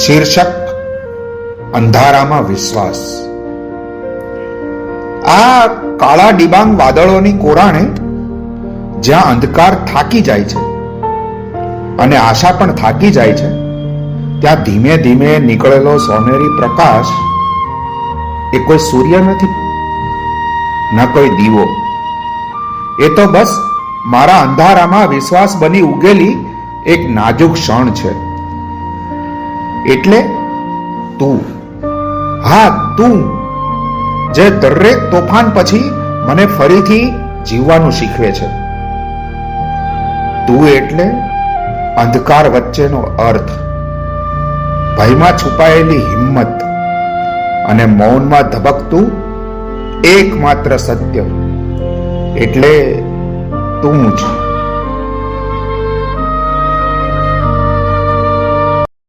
શીર્ષક અંધારામાં વિશ્વાસ. આ કાળા ડિબાંગ વાદળોની કોરાણે જ્યાં અંધકાર થાકી જાય છે અને આશા પણ થાકી જાય છે, ત્યાં ધીમે ધીમે નીકળેલો સોનેરી પ્રકાશ એ કોઈ સૂર્ય નથી, ન કોઈ દીવો. એ તો બસ મારા અંધારામાં વિશ્વાસ બની ઉગેલી એક નાજુક ક્ષણ છે. એટલે તું, હા તું, જે દરેક તોફાન પછી મને ફરીથી જીવવાનું શીખવે છે. તું એટલે અંધકાર વચ્ચેનો અર્થ, ભયમાં છુપાયેલી હિંમત અને મૌનમાં ધબકતું એકમાત્ર સત્ય. એટલે તું જ.